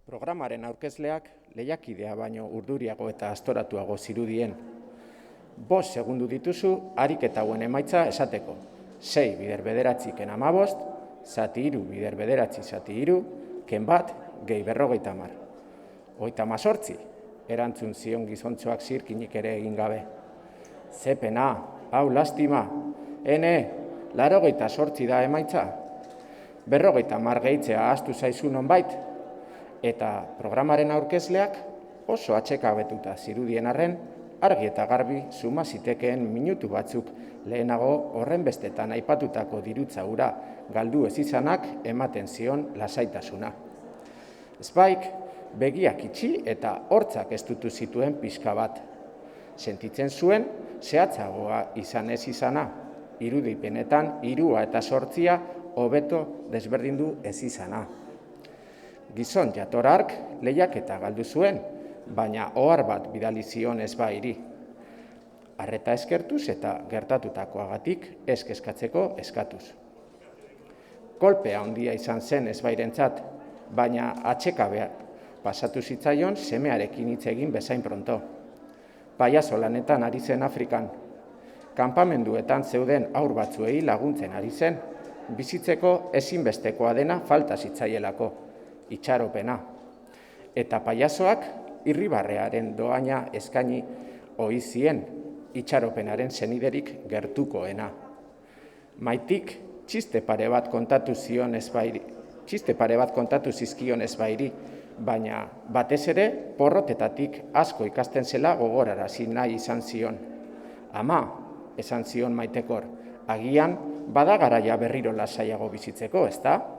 Programaren aurkezleak lehiakidea baino urduriago eta astoratuago zirudien. 5 segundu dituzu ariketa hauen emaitza esateko. 6 bider bederatzi ken 15, zati 3 bider bederatzi zati 3, ken bat gehi 50. 38, erantzun zion gizontzoak zirkinik ere egin gabe. Zepena, hau lastima, ene, 88 da emaitza. 50 gehitzea ahaztu zaizu nonbait, eta programaren aurkezleak oso atsekabetuta zirudien arren, argi eta garbi suma zitekeen minutu batzuk lehenago horren bestetan aipatutako dirutza hura galdu ez izanak ematen zion lasaitasuna. Spike begiak itxi eta hortzak estutu zituen pixka bat. Sentitzen zuen zehatzagoa izan ez izana, irudipenetan 3 eta 8 hobeto desberdindu ez izana. Gizon jator hark lehiaketa galdu zuen, baina ohar bat bidali zion ezbairi. Arreta eskertuz eta gertatutakoagatik ez kezkatzeko eskatuz. Kolpea handia izan zen ezbairentzat, baina atsekabea pasatu zitzaion semearekin hitz egin bezain pronto. Paiazo lanetan ari zen Afrikan. Kanpamenduetan zeuden haur batzuei laguntzen ari zen, bizitzeko ezinbestekoa dena falta zitzaielako, itxaropena. Eta paiazoak irribarrearen doaina eskaini ohi zien itxaropenaren seniderik gertukoena. Maitik txiste pare bat kontatu zizkion ezbairi, baina batez ere porrotetatik asko ikasten zela gogorarazi nahi izan zion. Ama, esan zion Maitekor, agian bada garaia berriro lasaiago bizitzeko, ezta?